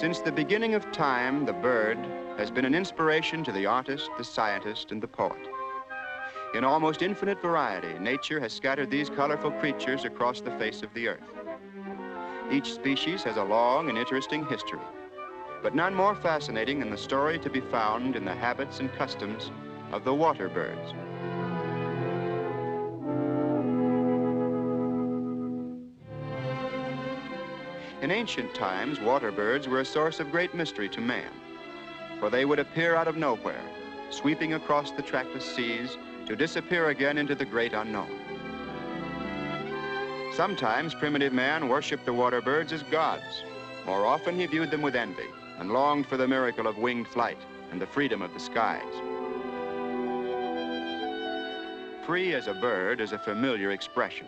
Since the beginning of time, the bird has been an inspiration to the artist, the scientist, and the poet. In almost infinite variety, nature has scattered these colorful creatures across the face of the earth. Each species has a long and interesting history, but none more fascinating than the story to be found in the habits and customs of the water birds. In ancient times, water birds were a source of great mystery to man, for they would appear out of nowhere, sweeping across the trackless seas to disappear again into the great unknown. Sometimes primitive man worshipped the water birds as gods. More often he viewed them with envy and longed for the miracle of winged flight and the freedom of the skies. Free as a bird is a familiar expression,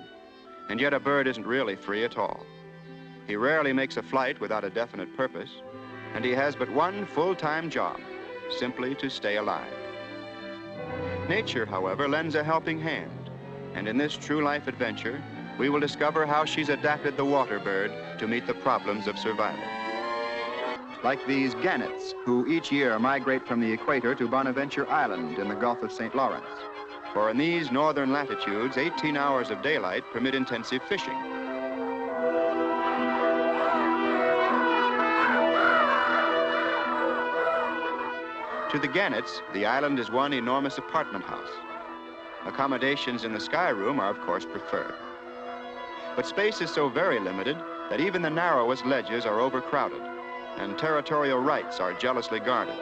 and yet a bird isn't really free at all. He rarely makes a flight without a definite purpose, and he has but one full-time job, simply to stay alive. Nature, however, lends a helping hand, and in this true life adventure, we will discover how she's adapted the water bird to meet the problems of survival. Like these gannets, who each year migrate from the equator to Bonaventure Island in the Gulf of St. Lawrence. For in these northern latitudes, 18 hours of daylight permit intensive fishing. To the gannets, the island is one enormous apartment house. Accommodations in the sky room are, of course, preferred. But space is so very limited that even the narrowest ledges are overcrowded, and territorial rights are jealously guarded.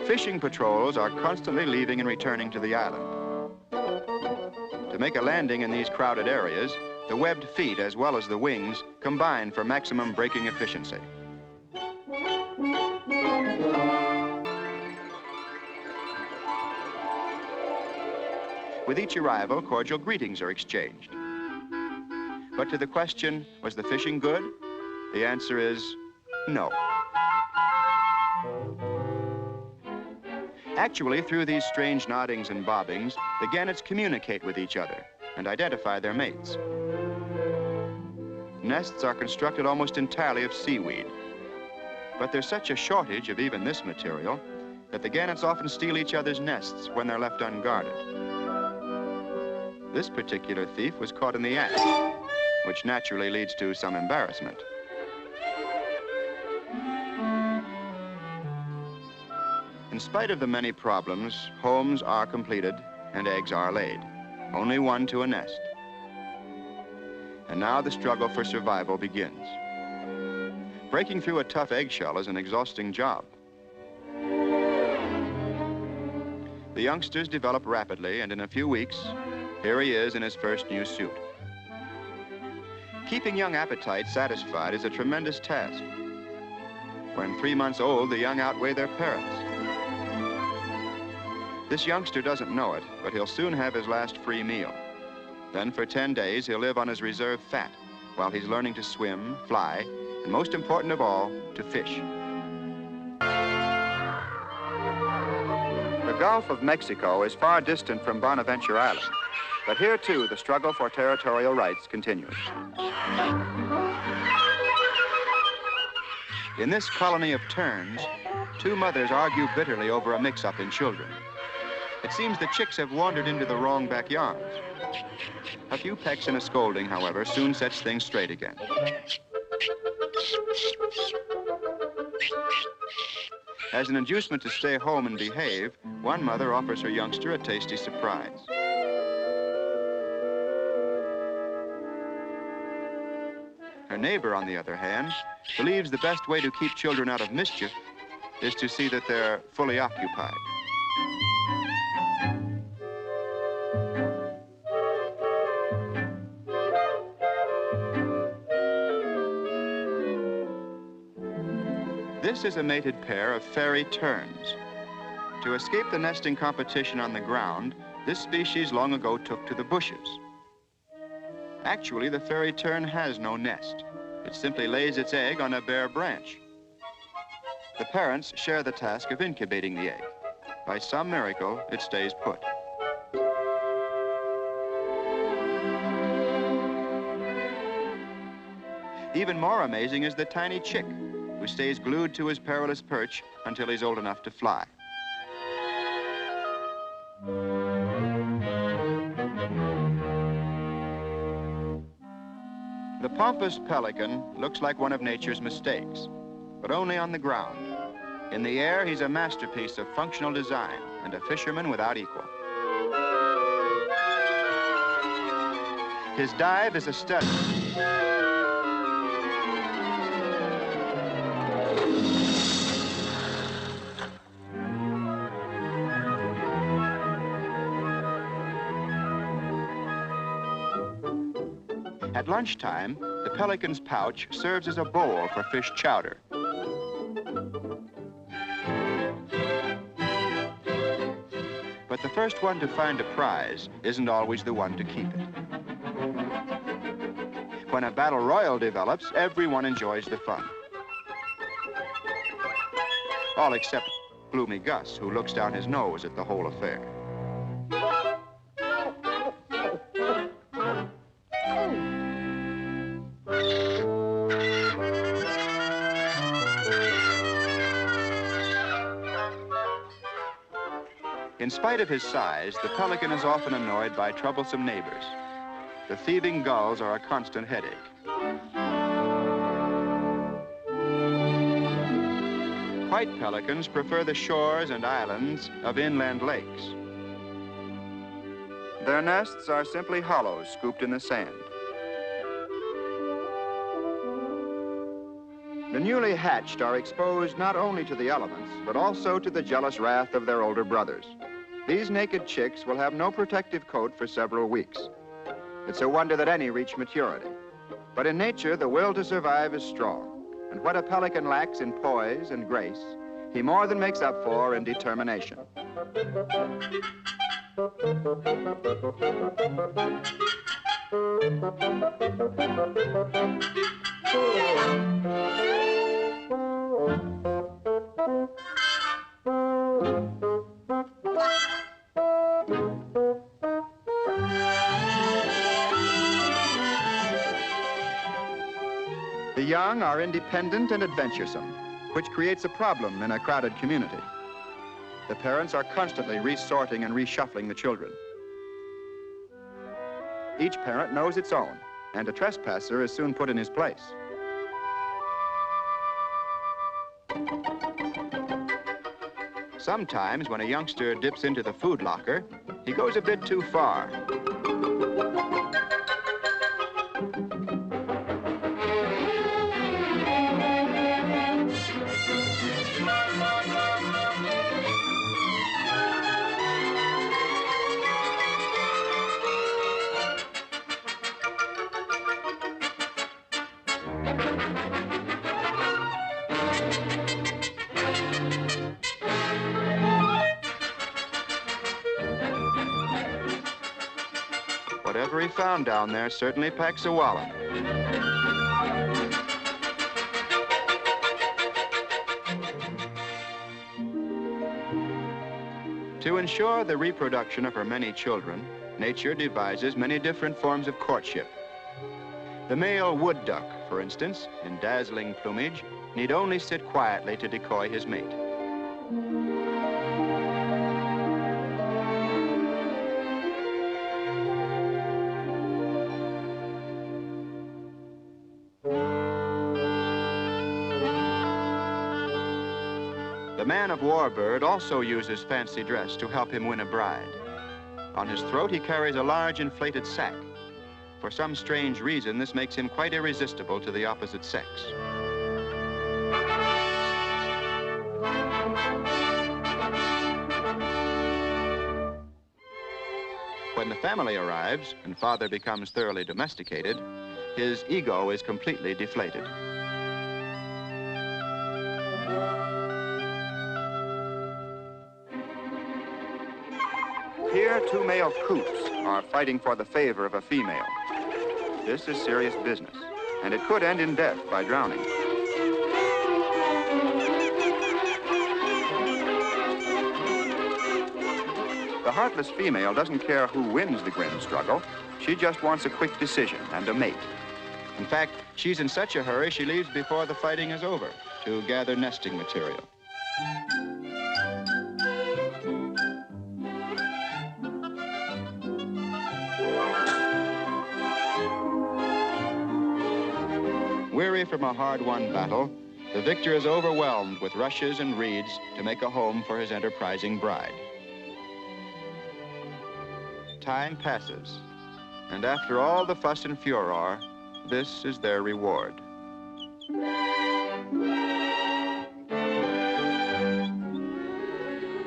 Fishing patrols are constantly leaving and returning to the island. To make a landing in these crowded areas, the webbed feet as well as the wings combine for maximum braking efficiency. With each arrival, cordial greetings are exchanged. But to the question, was the fishing good? The answer is no. Actually, through these strange noddings and bobbings, the gannets communicate with each other and identify their mates. Nests are constructed almost entirely of seaweed, but there's such a shortage of even this material that the gannets often steal each other's nests when they're left unguarded. This particular thief was caught in the act, which naturally leads to some embarrassment. In spite of the many problems, homes are completed and eggs are laid, only one to a nest. And now the struggle for survival begins. Breaking through a tough eggshell is an exhausting job. The youngsters develop rapidly, and in a few weeks, here he is in his first new suit. Keeping young appetites satisfied is a tremendous task. When 3 months old, the young outweigh their parents. This youngster doesn't know it, but he'll soon have his last free meal. Then for 10 days, he'll live on his reserve fat while he's learning to swim, fly, and most important of all, to fish. The Gulf of Mexico is far distant from Bonaventure Island, but here too, the struggle for territorial rights continues. In this colony of terns, two mothers argue bitterly over a mix-up in children. It seems the chicks have wandered into the wrong backyards. A few pecks and a scolding, however, soon sets things straight again. As an inducement to stay home and behave, one mother offers her youngster a tasty surprise. Her neighbor, on the other hand, believes the best way to keep children out of mischief is to see that they're fully occupied. This is a mated pair of fairy terns. To escape the nesting competition on the ground, this species long ago took to the bushes. Actually, the fairy tern has no nest. It simply lays its egg on a bare branch. The parents share the task of incubating the egg. By some miracle, it stays put. Even more amazing is the tiny chick, who stays glued to his perilous perch until he's old enough to fly. The pompous pelican looks like one of nature's mistakes, but only on the ground. In the air, he's a masterpiece of functional design and a fisherman without equal. His dive is a study. At lunchtime, the pelican's pouch serves as a bowl for fish chowder. But the first one to find a prize isn't always the one to keep it. When a battle royal develops, everyone enjoys the fun. All except Gloomy Gus, who looks down his nose at the whole affair. In spite of his size, the pelican is often annoyed by troublesome neighbors. The thieving gulls are a constant headache. White pelicans prefer the shores and islands of inland lakes. Their nests are simply hollows scooped in the sand. The newly hatched are exposed not only to the elements, but also to the jealous wrath of their older brothers. These naked chicks will have no protective coat for several weeks. It's a wonder that any reach maturity. But in nature, the will to survive is strong. And what a pelican lacks in poise and grace, he more than makes up for in determination. The young are independent and adventuresome, which creates a problem in a crowded community. The parents are constantly resorting and reshuffling the children. Each parent knows its own, and a trespasser is soon put in his place. Sometimes when a youngster dips into the food locker, he goes a bit too far. Whatever he found down there certainly packs a wallop. To ensure the reproduction of her many children, nature devises many different forms of courtship. The male wood duck, for instance, in dazzling plumage, need only sit quietly to decoy his mate. The man-of-war bird also uses fancy dress to help him win a bride. On his throat, he carries a large inflated sack. For some strange reason, this makes him quite irresistible to the opposite sex. When the family arrives and father becomes thoroughly domesticated, his ego is completely deflated. Here, two male coots are fighting for the favor of a female. This is serious business, and it could end in death by drowning. heartless female doesn't care who wins the grim struggle. She just wants a quick decision and a mate. In fact, she's in such a hurry she leaves before the fighting is over to gather nesting material. Weary from a hard-won battle, the victor is overwhelmed with rushes and reeds to make a home for his enterprising bride. Time passes, and after all the fuss and furor, this is their reward.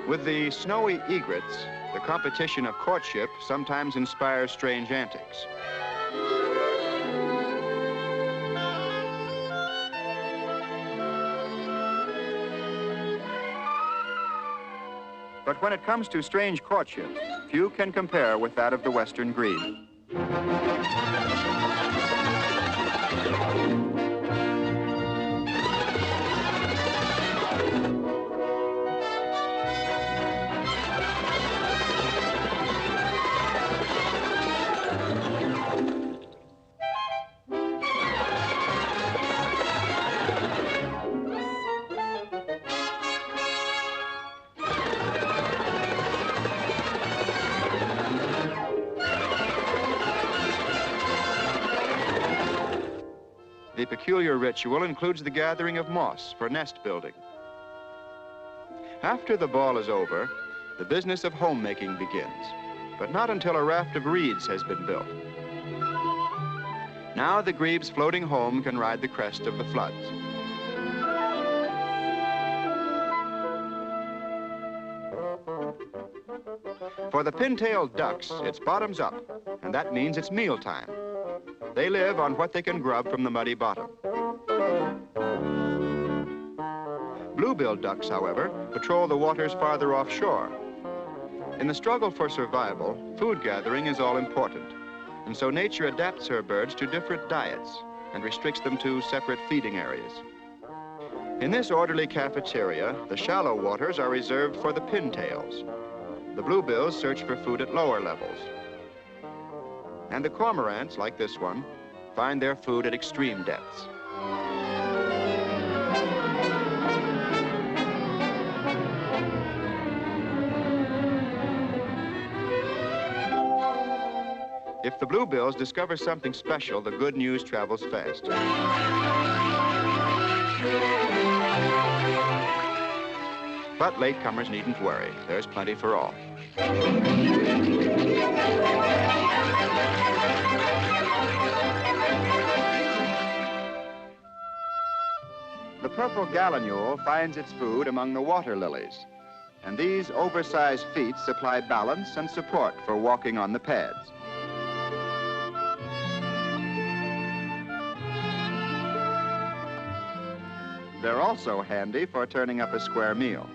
With the snowy egrets, the competition of courtship sometimes inspires strange antics. But when it comes to strange courtship, few can compare with that of the Western grebe. The peculiar ritual includes the gathering of moss for nest building. After the ball is over, the business of homemaking begins, but not until a raft of reeds has been built. Now the grebe's floating home can ride the crest of the floods. For the pin-tailed ducks, it's bottoms up, and that means it's mealtime. They live on what they can grub from the muddy bottom. Blue-billed ducks, however, patrol the waters farther offshore. In the struggle for survival, food gathering is all important, and so nature adapts her birds to different diets and restricts them to separate feeding areas. In this orderly cafeteria, the shallow waters are reserved for the pintails. The bluebills search for food at lower levels. And the cormorants, like this one, find their food at extreme depths. If the bluebills discover something special, the good news travels fast. But latecomers needn't worry. There's plenty for all. The purple gallinule finds its food among the water lilies, and these oversized feet supply balance and support for walking on the pads. They're also handy for turning up a square meal.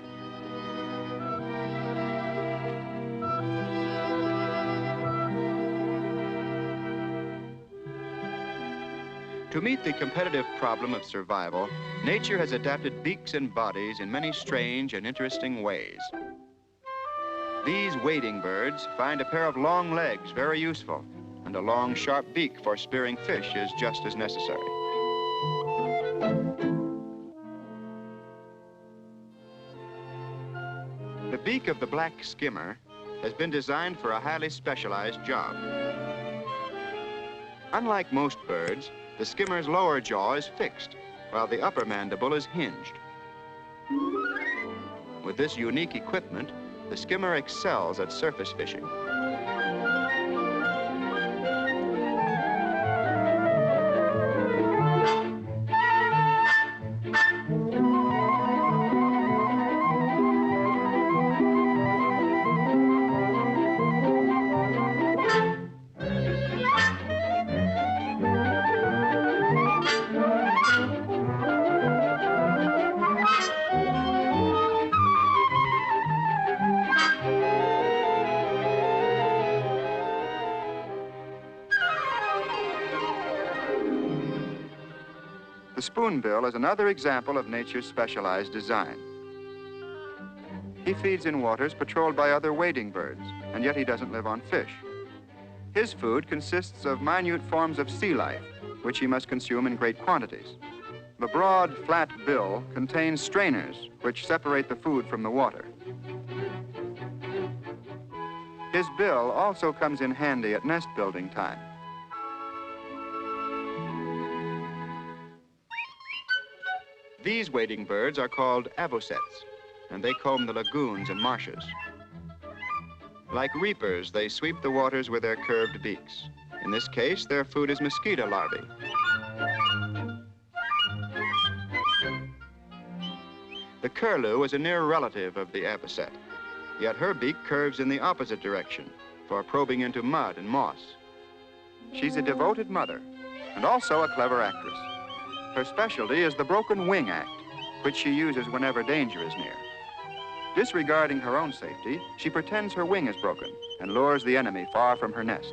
To meet the competitive problem of survival, nature has adapted beaks and bodies in many strange and interesting ways. These wading birds find a pair of long legs very useful, and a long, sharp beak for spearing fish is just as necessary. The beak of the black skimmer has been designed for a highly specialized job. Unlike most birds, the skimmer's lower jaw is fixed, while the upper mandible is hinged. With this unique equipment, the skimmer excels at surface fishing. The spoonbill is another example of nature's specialized design. He feeds in waters patrolled by other wading birds, and yet he doesn't live on fish. His food consists of minute forms of sea life, which he must consume in great quantities. The broad, flat bill contains strainers, which separate the food from the water. His bill also comes in handy at nest building time. These wading birds are called avocets, and they comb the lagoons and marshes. Like reapers, they sweep the waters with their curved beaks. In this case, their food is mosquito larvae. The curlew is a near relative of the avocet, yet her beak curves in the opposite direction for probing into mud and moss. She's a devoted mother and also a clever actress. Her specialty is the broken wing act, which she uses whenever danger is near. Disregarding her own safety, she pretends her wing is broken and lures the enemy far from her nest.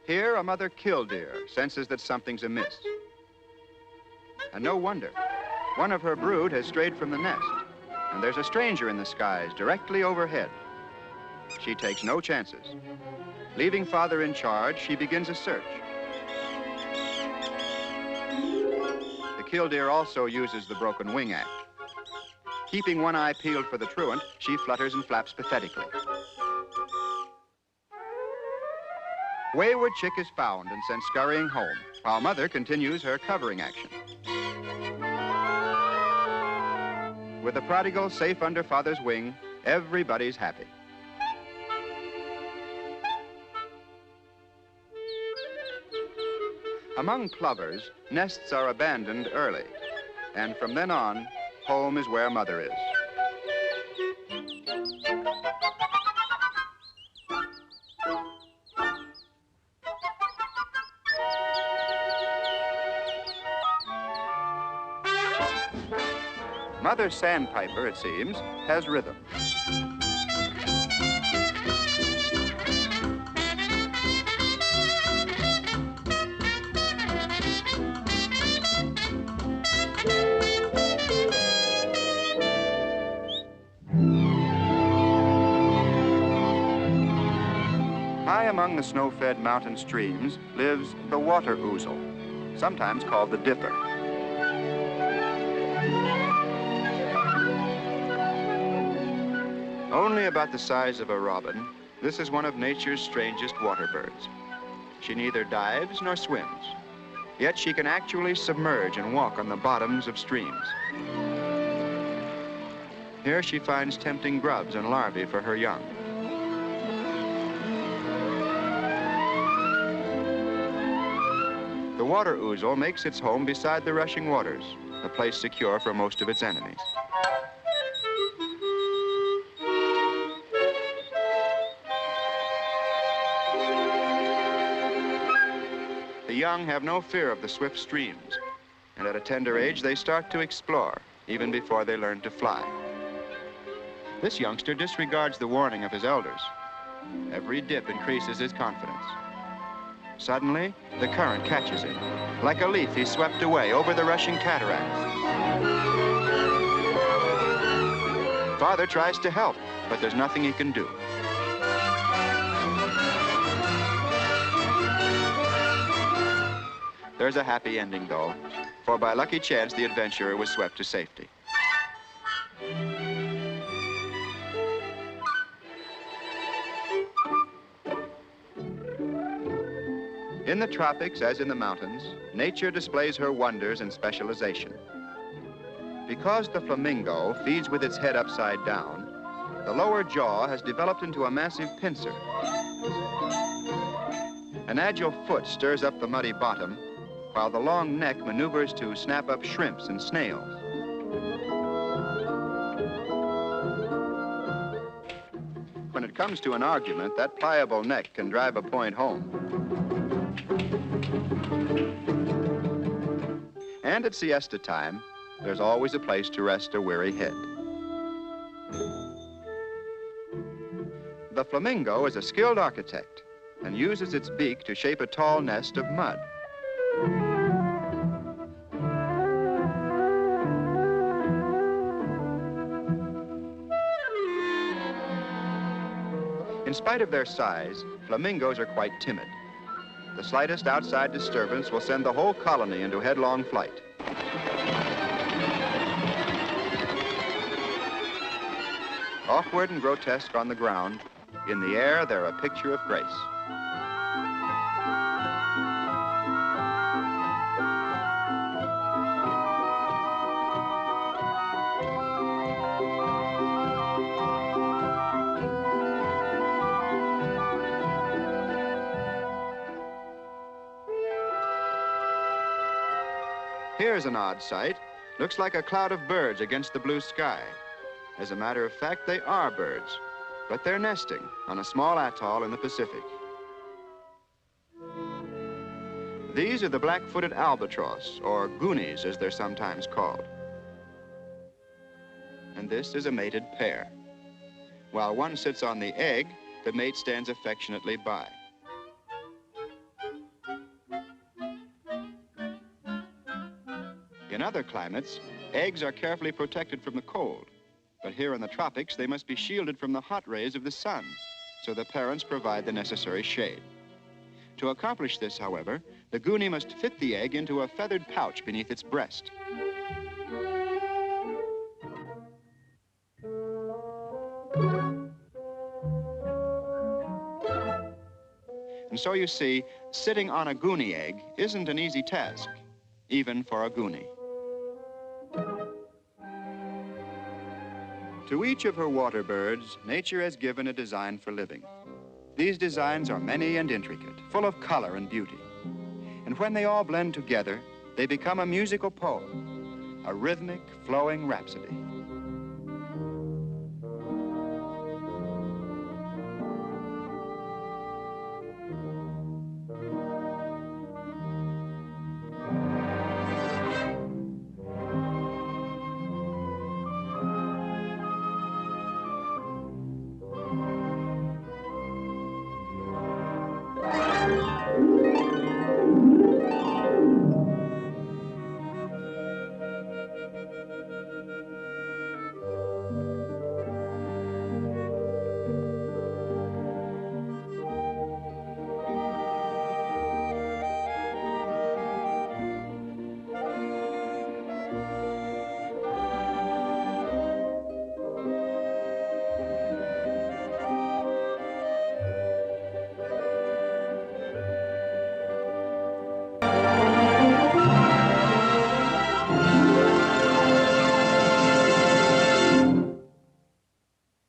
Here, a mother killdeer senses that something's amiss. And no wonder. One of her brood has strayed from the nest, and there's a stranger in the skies directly overhead. She takes no chances. Leaving father in charge, she begins a search. The killdeer also uses the broken wing act. Keeping one eye peeled for the truant, she flutters and flaps pathetically. Wayward chick is found and sent scurrying home, while mother continues her covering action. With the prodigal safe under father's wing, everybody's happy. Among plovers, nests are abandoned early, and from then on, home is where mother is. Mother sandpiper, it seems, has rhythm. High among the snow-fed mountain streams lives the water ouzel, sometimes called the dipper. Only about the size of a robin, this is one of nature's strangest water birds. She neither dives nor swims, yet she can actually submerge and walk on the bottoms of streams. Here she finds tempting grubs and larvae for her young. The water ouzel makes its home beside the rushing waters, a place secure for most of its enemies. The young have no fear of the swift streams, and at a tender age they start to explore, even before they learn to fly. This youngster disregards the warning of his elders. Every dip increases his confidence. Suddenly, the current catches him. Like a leaf, he's swept away over the rushing cataracts. Father tries to help, but there's nothing he can do. There's a happy ending, though, for by lucky chance, the adventurer was swept to safety. In the tropics, as in the mountains, nature displays her wonders and specialization. Because the flamingo feeds with its head upside down, the lower jaw has developed into a massive pincer. An agile foot stirs up the muddy bottom, while the long neck maneuvers to snap up shrimps and snails. When it comes to an argument, that pliable neck can drive a point home. And at siesta time, there's always a place to rest a weary head. The flamingo is a skilled architect and uses its beak to shape a tall nest of mud. spite of their size, flamingos are quite timid. The slightest outside disturbance will send the whole colony into headlong flight. Awkward and grotesque on the ground, in the air they're a picture of grace. Here's an odd sight. Looks like a cloud of birds against the blue sky. As a matter of fact, they are birds, but they're nesting on a small atoll in the Pacific. These are the black-footed albatross, or goonies as they're sometimes called. And this is a mated pair. While one sits on the egg, the mate stands affectionately by. In other climates, eggs are carefully protected from the cold. But here in the tropics, they must be shielded from the hot rays of the sun, so the parents provide the necessary shade. To accomplish this, however, the goonie must fit the egg into a feathered pouch beneath its breast. And so you see, sitting on a goonie egg isn't an easy task, even for a goonie. To each of her water birds, nature has given a design for living. These designs are many and intricate, full of color and beauty. And when they all blend together, they become a musical poem, a rhythmic, flowing rhapsody.